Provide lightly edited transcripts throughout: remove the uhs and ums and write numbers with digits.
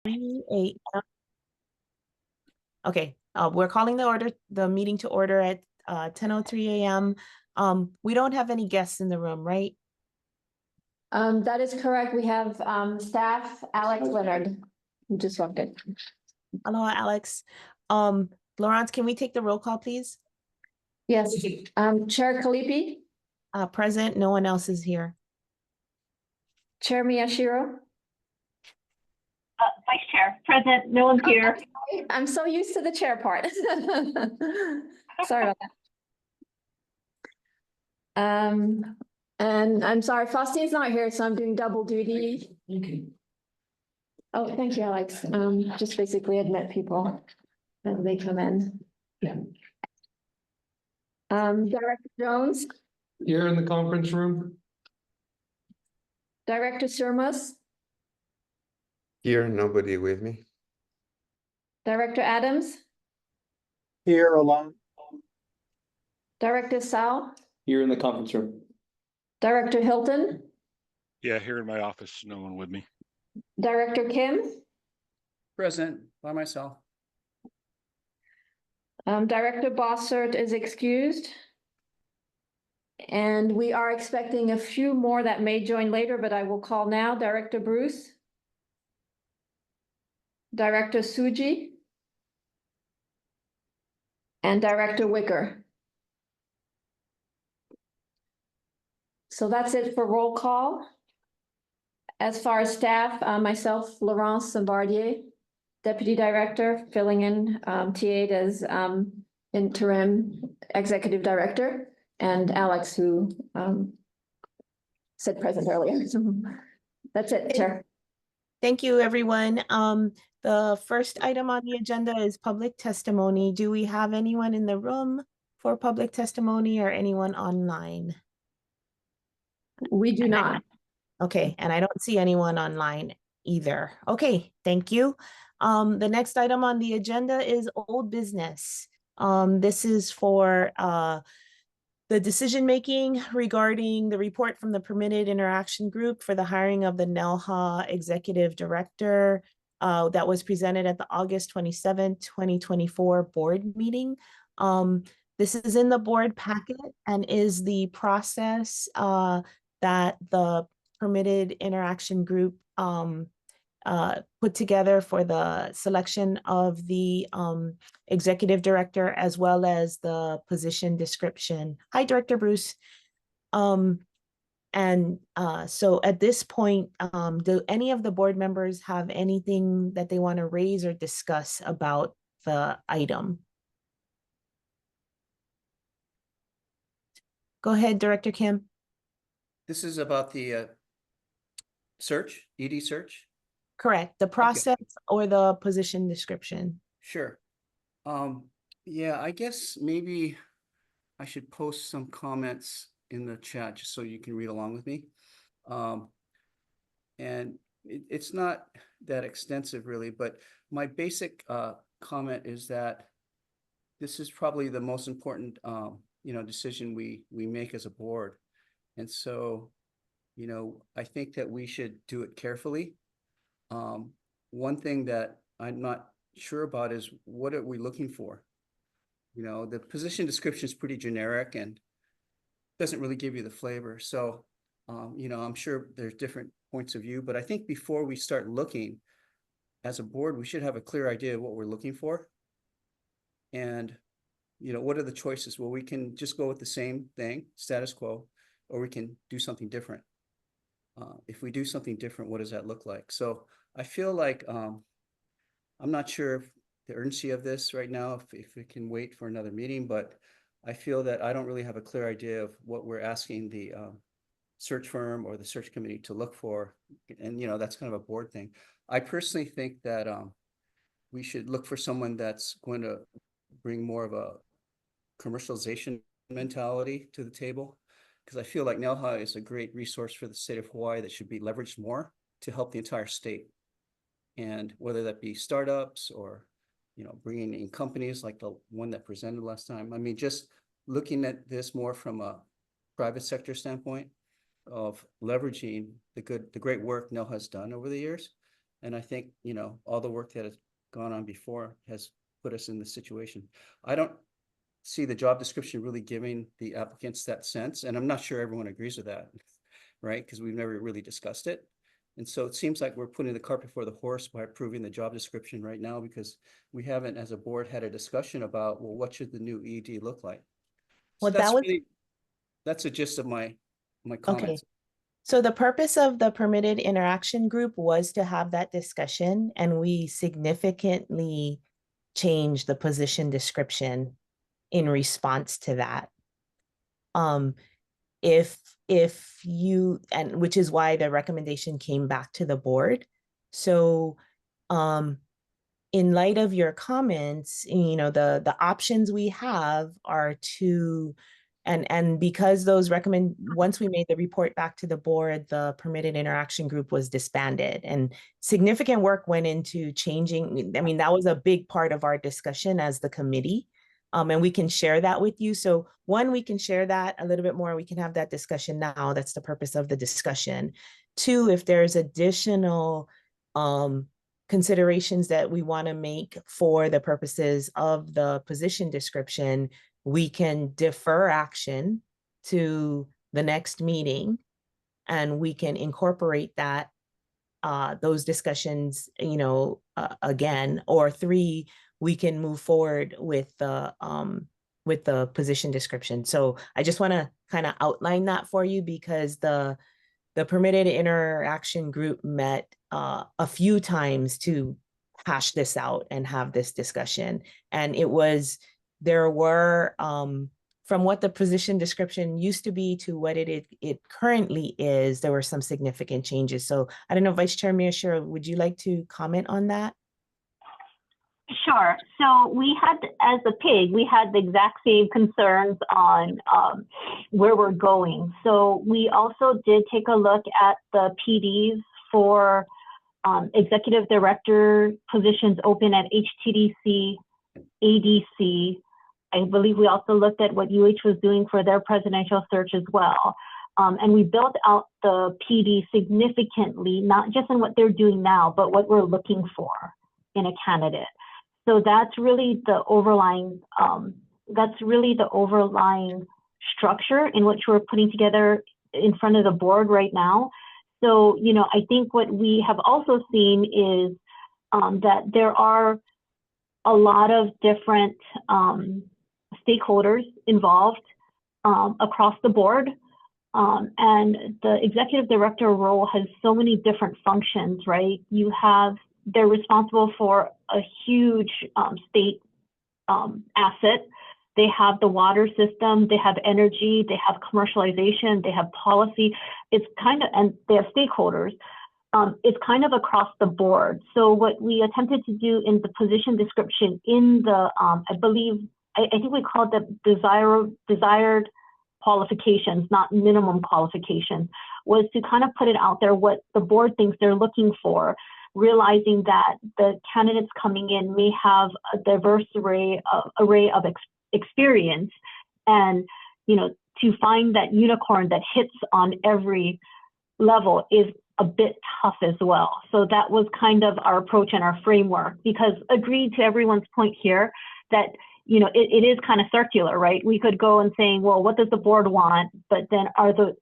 3 a.m. Okay, we're calling the meeting to order at 10:03 a.m. We don't have any guests in the room, right? That is correct. We have staff Alex Leonard, who just walked in. Hello, Alex. Laurence, can we take the roll call, please? Yes, Chair Kalipi, Present, no one else is here. Chair Miyashiro. Vice Chair, present, no one's here. I'm so used to the chair part. Sorry about that. And I'm sorry, Faustine's not here, so I'm doing double duty. Oh, thank you, Alex. Just basically admit people as they come in. Yeah. Director Jones, Here in the conference room. Director Surmas, Here, nobody with me. Director Adams, Here alone. Director Sal, Here in the conference room. Director Hilton, Yeah, here in my office, no one with me. Director Kim, Present by myself. Director Bossert is excused. And we are expecting a few more that may join later, but I will call now. Director Bruce, Director Suji, and Director Wicker. So that's it for roll call. As far as staff, myself, Laurence Bombardier, Deputy Director, filling in TA as interim Executive Director, and Alex, who said present earlier. That's it, Chair. Thank you, everyone. The first item on the agenda is public testimony. Do we have anyone in the room for public testimony or anyone online? We do not. Okay, and I don't see anyone online either. Okay, thank you. The next item on the agenda is old business. This is for the decision-making regarding the report from the Permitted Interaction Group for the hiring of the NELHA Executive Director that was presented at the August 27, 2024 board meeting. This is in the board packet and is the process that the Permitted Interaction Group put together for the selection of the executive director, as well as the position description. Hi, Director Bruce. So at this point, do any of the board members have anything that they want to raise or discuss about the item? Go ahead, Director Kim. This is about the search, ED search. Correct. The process or the position description. Sure. Yeah, I guess maybe I should post some comments in the chat just so you can read along with me. And it's not that extensive really, but my basic comment is that this is probably the most important decision we make as a board. And so, I think that we should do it carefully. One thing that I'm not sure about is what are we looking for? The position description is pretty generic and doesn't really give you the flavor. So, I'm sure there's different points of view, but I think before we start looking as a board, we should have a clear idea of what we're looking for. And, what are the choices? Well, we can just go with the same thing, status quo, or we can do something different. If we do something different, what does that look like? So I feel like I'm not sure if the urgency of this right now, if it can wait for another meeting, but I feel that I don't really have a clear idea of what we're asking the search firm or the search committee to look for. And, that's kind of a board thing. I personally think that we should look for someone that's going to bring more of a commercialization mentality to the table. Because I feel like NELHA is a great resource for the state of Hawaii that should be leveraged more to help the entire state. And whether that be startups or, bringing in companies like the one that presented last time. I mean, just looking at this more from a private sector standpoint of leveraging the great work NELHA has done over the years. And I think, you know, all the work that has gone on before has put us in this situation. I don't see the job description really giving the applicants that sense, and I'm not sure everyone agrees with that, right? Because we've never really discussed it. And so it seems like we're putting the cart before the horse by approving the job description right now, because we haven't, as a board, had a discussion about, well, what should the new ED look like? So Well, that was, that's the gist of my okay. comments. So the purpose of the permitted interaction group was to have that discussion, and we significantly changed the position description in response to that. If you, and which is why the recommendation came back to the board. So in light of your comments, you know, the options we have are to, and because those once we made the report back to the board, the permitted interaction group was disbanded, and significant work went into changing. I mean, that was a big part of our discussion as the committee. And we can share that with you. So one, we can share that a little bit more. We can have that discussion now. That's the purpose of the discussion. Two, if there's additional considerations that we want to make for the purposes of the position description, we can defer action to the next meeting, and we can incorporate that those discussions, you know, again. Or three, we can move forward with the position description. So I just want to kind of outline that for you, because the permitted interaction group met a few times to hash this out and have this discussion. And there were, from what the position description used to be to what it currently is, there were some significant changes. So I don't know, Vice Chair Miyashiro, would you like to comment on that? Sure. So we had, as a PIG, we had the exact same concerns on where we're going. So we also did take a look at the PDs for executive director positions open at HTDC, ADC. I believe we also looked at what UH was doing for their presidential search as well. And we built out the PD significantly, not just in what they're doing now, but what we're looking for in a candidate. So that's really the overlying structure in which we're putting together in front of the board right now. So, you know, I think what we have also seen is that there are a lot of different stakeholders involved across the board. And the executive director role has so many different functions, right? They're responsible for a huge state asset. They have the water system, they have energy, they have commercialization, they have policy. And they have stakeholders. It's kind of across the board. So what we attempted to do in the position description in the, I think we called it desired qualifications, not minimum qualifications, was to kind of put it out there what the board thinks they're looking for, realizing that the candidates coming in may have a diverse array of experience, and, you know, to find that unicorn that hits on every level is a bit tough as well. So that was kind of our approach and our framework, because agreed to everyone's point here that, you know, it is kind of circular, right? We could go and saying, well, what does the board want? But then are those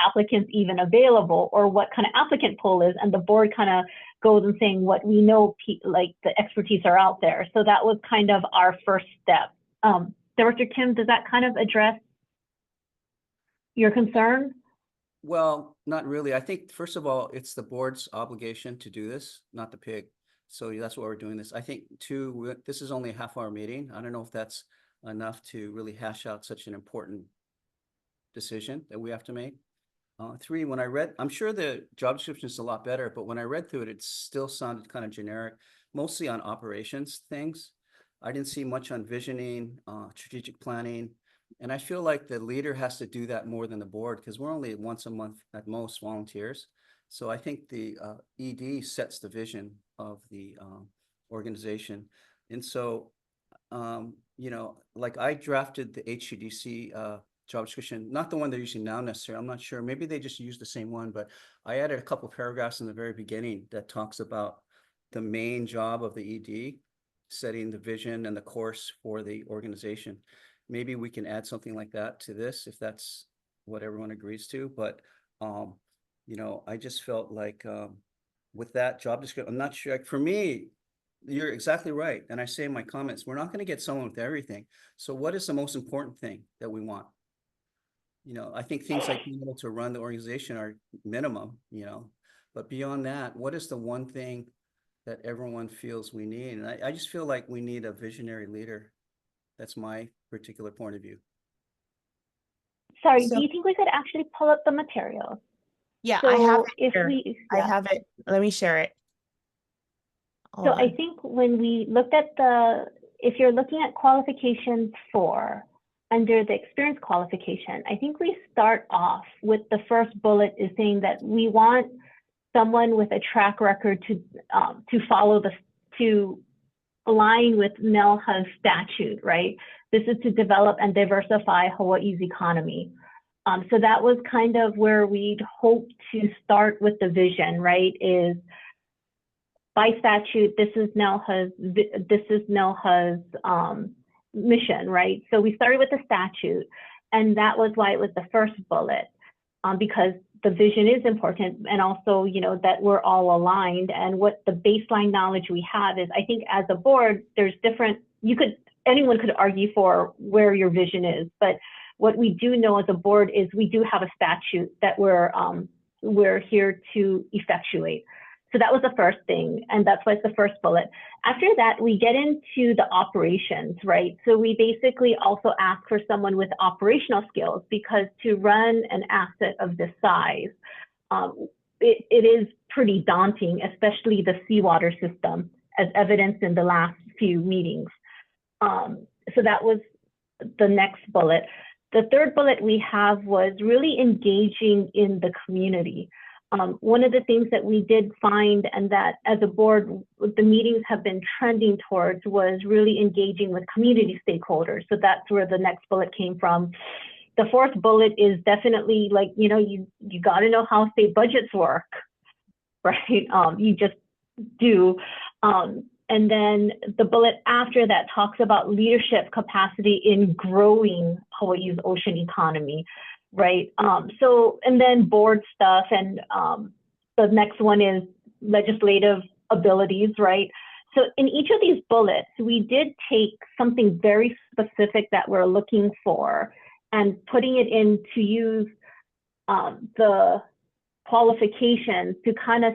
applicants even available, or what kind of applicant pool is? And the board kind of goes and saying what we know, like the expertise are out there. So that was kind of our first step. Director Kim, does that kind of address your concern? Well, not really. I think, first of all, it's the board's obligation to do this, not the PIG. So that's why we're doing this. I think, two, this is only a half-hour meeting. I don't know if that's enough to really hash out such an important decision that we have to make. Three, when I read, I'm sure the job description is a lot better, but when I read through it, it still sounded kind of generic, mostly on operations things. I didn't see much on visioning, strategic planning. And I feel like the leader has to do that more than the board, because we're only once a month at most volunteers. So I think the ED sets the vision of the organization. And so, you know, like I drafted the HCDC job description, not the one they're using now necessarily. I'm not sure. Maybe they just use the same one, but I added a couple of paragraphs in the very beginning that talks about the main job of the ED, setting the vision and the course for the organization. Maybe we can add something like that to this if that's what everyone agrees to. But, you know, I just felt like with that job description, I'm not sure. Like, for me, you're exactly right. And I say in my comments, we're not going to get someone with everything. So what is the most important thing that we want? You know, I think things like being able to run the organization are minimum, you know, but beyond that, what is the one thing that everyone feels we need? And I just feel like we need a visionary leader. That's my particular point of view. Sorry, So- do you think we could actually pull up the materials? Yeah, I have So it if here. we, I yeah. have it. Let me share it. So Hold I on. think when we looked at if you're looking at qualifications for under the experience qualification, I think we start off with the first bullet is saying that we want someone with a track record to follow to align with NELHA's statute, right? This is to develop and diversify Hawaii's economy. So that was kind of where we'd hope to start with the vision, right? Is by statute, this is NELHA's mission, right? So we started with the statute, and that was why it was the first bullet, because the vision is important, and also, you know, that we're all aligned. And what the baseline knowledge we have is, I think as a board, there's different, anyone could argue for where your vision is, but what we do know as a board is we do have a statute that we're here to effectuate. So that was the first thing, and that's why it's the first bullet. After that, we get into the operations, right? So we basically also ask for someone with operational skills, because to run an asset of this size, it is pretty daunting, especially the seawater system, as evidenced in the last few meetings. So that was the next bullet. The third bullet we have was really engaging in the community. One of the things that we did find, and that as a board, the meetings have been trending towards, was really engaging with community stakeholders. So that's where the next bullet came from. The fourth bullet is definitely like, you know, you got to know how state budgets work, right? You just do. And then the bullet after that talks about leadership capacity in growing Hawaii's ocean economy, right? So, and then board stuff, and the next one is legislative abilities, right? So in each of these bullets, we did take something very specific that we're looking for and putting it in to use the qualifications to kind of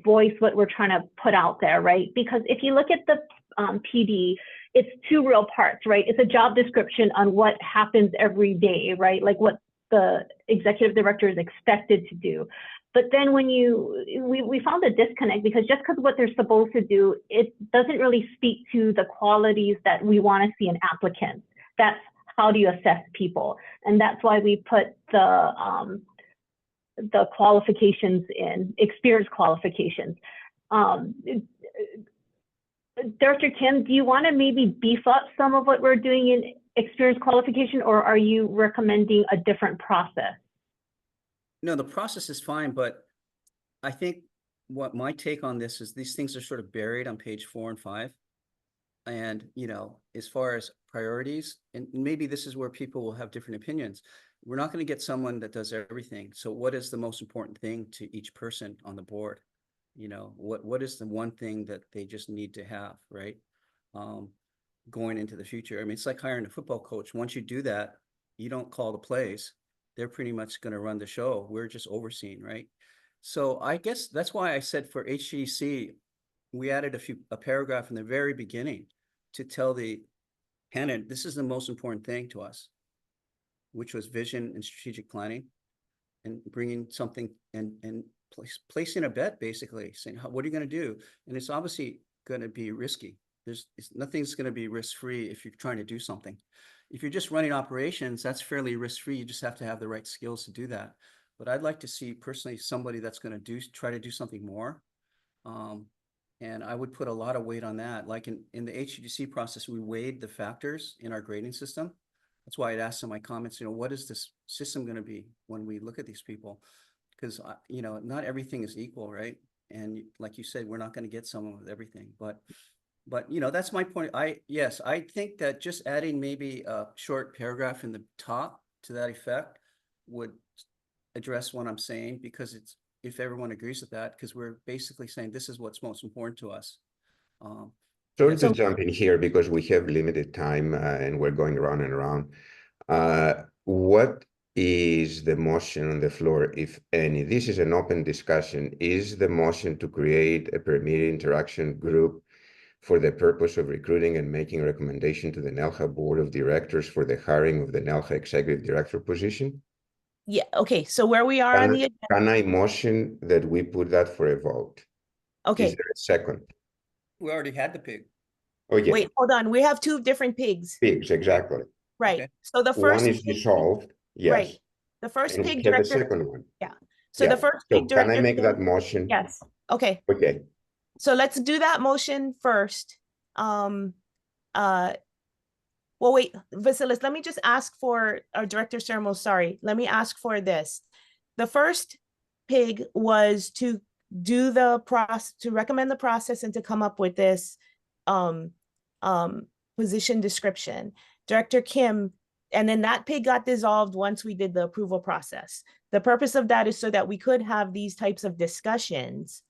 voice what we're trying to put out there, right? Because if you look at the PD, it's two real parts, right? It's a job description on what happens every day, right? Like what the executive director is expected to do. But then when we found a disconnect, because just because what they're supposed to do, it doesn't really speak to the qualities that we want to see in applicants. That's how do you assess people? And that's why we put the qualifications in, experience qualifications. Dr. Kim, do you want to maybe beef up some of what we're doing in experience qualification, or are you recommending a different process? No, the process is fine, but I think what my take on this is these things are sort of buried on page 4 and 5. And, you know, as far as priorities, and maybe this is where people will have different opinions. We're not going to get someone that does everything. So what is the most important thing to each person on the board? You know, what is the one thing that they just need to have, right? Going into the future. I mean, it's like hiring a football coach. Once you do that, you don't call the plays. They're pretty much going to run the show. We're just overseeing, right? So I guess that's why I said for HGC, we added a paragraph in the very beginning to tell the candidate, this is the most important thing to us, which was vision and strategic planning, and bringing something and placing a bet, basically saying, what are you going to do? And it's obviously going to be risky. Nothing's going to be risk-free if you're trying to do something. If you're just running operations, that's fairly risk-free. You just have to have the right skills to do that. But I'd like to see personally somebody that's going to try to do something more. And I would put a lot of weight on that. Like in the HGC process, we weighed the factors in our grading system. That's why I'd asked in my comments, what is this system going to be when we look at these people? Because, not everything is equal, right? And like you said, we're not going to get someone with everything, but that's my point. Yes, I think that just adding maybe a short paragraph in the top to that effect would address what I'm saying, because if everyone agrees with that, because we're basically saying this is what's most important to us. Sorry to So- jump in here because we have limited time and we're going around and around. What is the motion on the floor, if any? This is an open discussion. Is the motion to create a premier interaction group for the purpose of recruiting and making a recommendation to the NELHA Board of Directors for the hiring of the NELHA Executive Director position? Yeah, okay, so where we are on the, Can I motion that we put that for a vote? Is okay, there a second? We already had the pig. Oh, yeah, wait, hold on, we have two different pigs, pigs, exactly. right? Okay. So the first. One is pig- dissolved, Right, yes. the first And we pig have a director, second one. so Yeah. the first So pig can I director. make that motion? Yes, okay, Okay, so let's do that motion first. Well, wait, Vasilis, let me just ask for, Director Sermo, sorry, let me ask for this. The first pig was to do the process, to recommend the process and to come up with this position description. Director Kim, and then that pig got dissolved once we did the approval process. The purpose of that is so that we could have these types of discussions,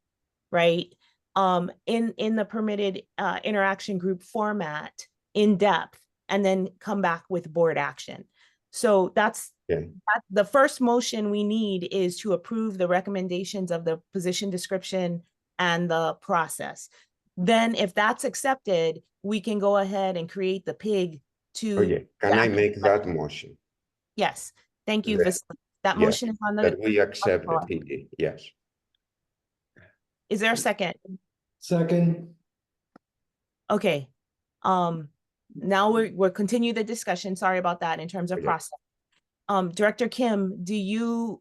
right? In the permitted interaction group format in depth, and then come back with board action. So that's the first motion we need, is to approve the recommendations of the position description and the process. Then if that's accepted, we can go ahead and create the pig to. okay. Can I make that motion? Yes, thank you, That- Vasilis. That yes, motion is on That the, we accept the floor. PD, yes. is there a second? Second, Okay. Now we're continue the discussion. Sorry about that in terms of Okay. process. Director Kim, do you,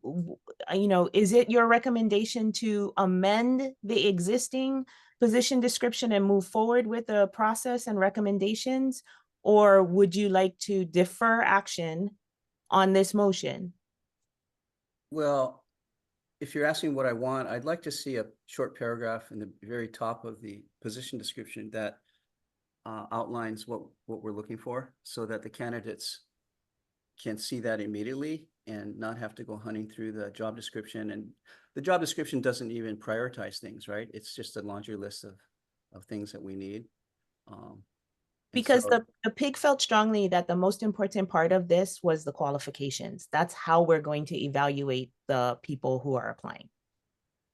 is it your recommendation to amend the existing position description and move forward with the process and recommendations? Or would you like to defer action on this motion? Well, if you're asking what I want, I'd like to see a short paragraph in the very top of the position description that outlines what we're looking for, so that the candidates can see that immediately and not have to go hunting through the job description. And the job description doesn't even prioritize things, right? It's just a laundry list of things that we need. Because the pig felt strongly that the most important part of this was the qualifications. That's how we're going to evaluate the people who are applying.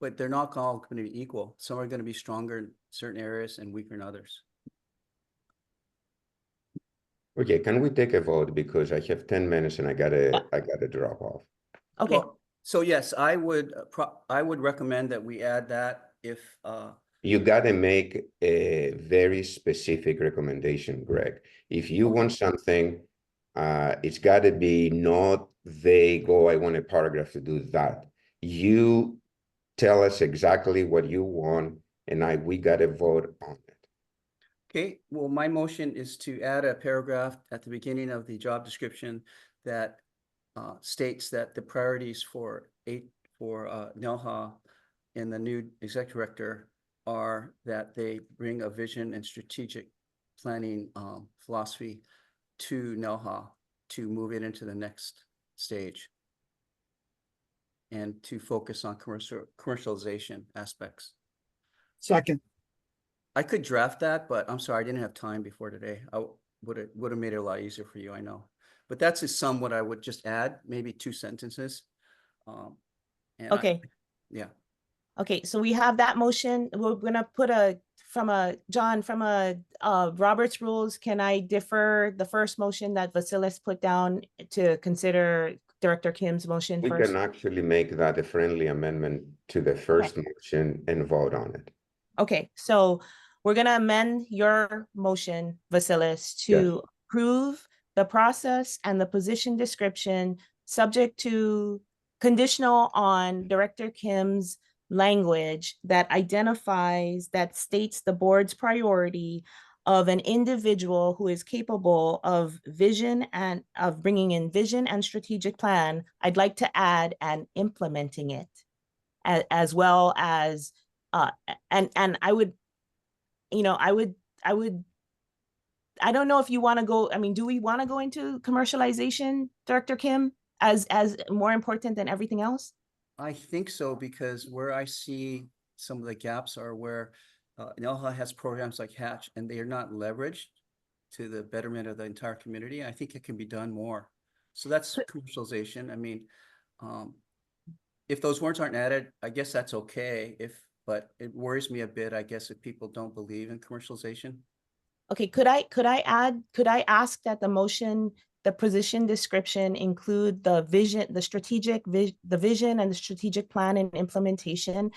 But they're not all going to be equal. Some are going to be stronger in certain areas and weaker in others. Okay, can we take a vote, because I have 10 minutes and I gotta drop off. Okay, Well, so yes, I would recommend that we add that if You gotta make a very specific recommendation, Greg. If you want something, it's gotta be not they go, I want a paragraph to do that. You tell us exactly what you want, and we gotta vote on it. okay, well, my motion is to add a paragraph at the beginning of the job description that states that the priorities for NELHA and the new executive director are that they bring a vision and strategic planning philosophy to NELHA to move it into the next stage and to focus on commercialization aspects. second, I could draft that, but I'm sorry, I didn't have time before today. I would have made it a lot easier for you, I know. But that's a sum what I would just add, maybe 2 sentences. okay. Yeah. Okay, so we have that motion. We're gonna put John, from Robert's rules, can I defer the first motion that Vasilis put down to consider Director Kim's motion We first? can actually make that a friendly amendment to the first motion and vote on it. Okay, so we're gonna amend your motion, Vasilis, to approve the process and the position description, subject to, conditional on Director Kim's language that identifies, that states the board's priority of an individual who is capable of bringing in vision and strategic plan, I'd like to add and implementing it, as well as, and I would, I don't know if you want to go, I mean, do we want to go into commercialization, Director Kim, as more important than everything else? I think so, because where I see some of the gaps are where NELHA has programs like Hatch and they are not leveraged to the betterment of the entire community. I think it can be done more. So that's commercialization. I mean, if those words aren't added, I guess that's okay. But it worries me a bit, I guess, if people don't believe in commercialization. Okay, could I ask that the motion, the position description include the vision, the vision and the strategic plan and implementation?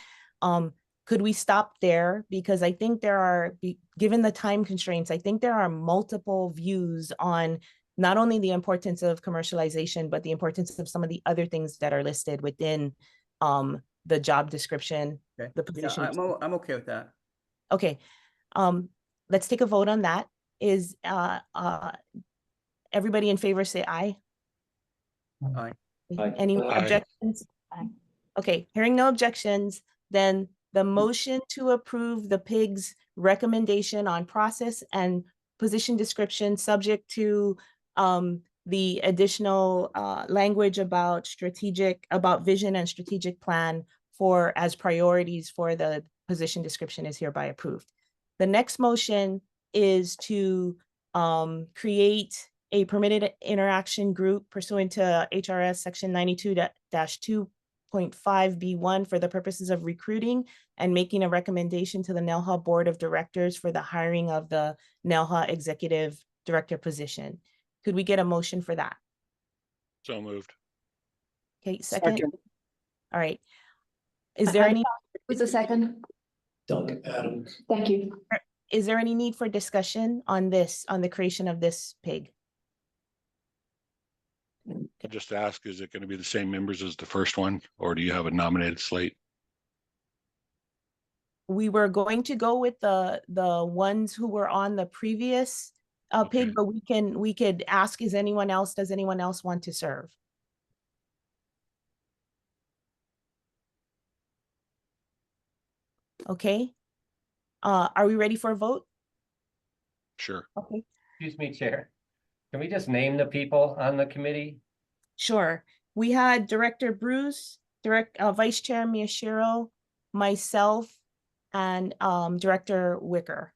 Could we stop there? Because I think there are, given the time constraints, I think there are multiple views on not only the importance of commercialization, but the importance of some of the other things that are listed within the job description, Okay. the position. Yeah, I'm okay with that. Okay, let's take a vote on that. Is everybody in favor say aye? Aye. Any Aye. objections? Okay, hearing no objections, then the motion to approve the PIG's recommendation on process and position description, subject to the additional language about vision and strategic plan as priorities for the position description, is hereby approved. The next motion is to create a permitted interaction group pursuant to HRS section 92-2.5B1 for the purposes of recruiting and making a recommendation to the NELHA Board of Directors for the hiring of the NELHA Executive Director position. Could we get a motion for that? So moved. Okay, second. Second. All right. Is there any, Who's the second? Duncan Adams. Thank you. is there any need for discussion on this, on the creation of this PIG? I just ask, is it going to be the same members as the first one, or do you have a nominated slate? We were going to go with the ones who were on the previous Okay. PIG, but we could ask, does anyone else want to serve? Okay. Are we ready for a vote? Sure. Okay, Excuse me, Chair. Can we just name the people on the committee? sure. We had Director Bruce, Vice Chair Miyashiro, myself, and Director Wicker.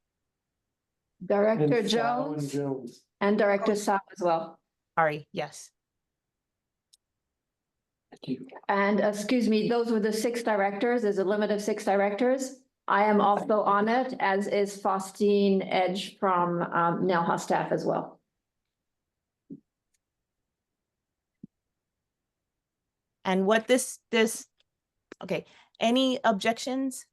Director And Fallon Jones and Director Saab as well. Sorry, yes. Thank you. And excuse me, those were the 6 directors. There's a limit of 6 directors. I am also on it, as is Faustine Edge from NELHA staff as well. And what this, okay, any objections?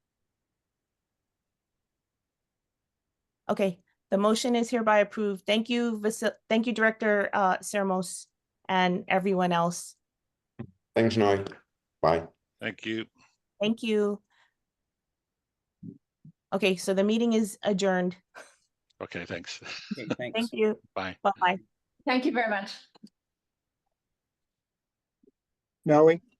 Okay, the motion is hereby approved. Thank you, thank you, Director Sermos, and everyone else. Thanks, Noy. Bye. Thank you. Thank you. Okay, so the meeting is adjourned. Okay, thanks. Okay, thanks. Thank you. Bye. Bye-bye. Thank you very much. Noe?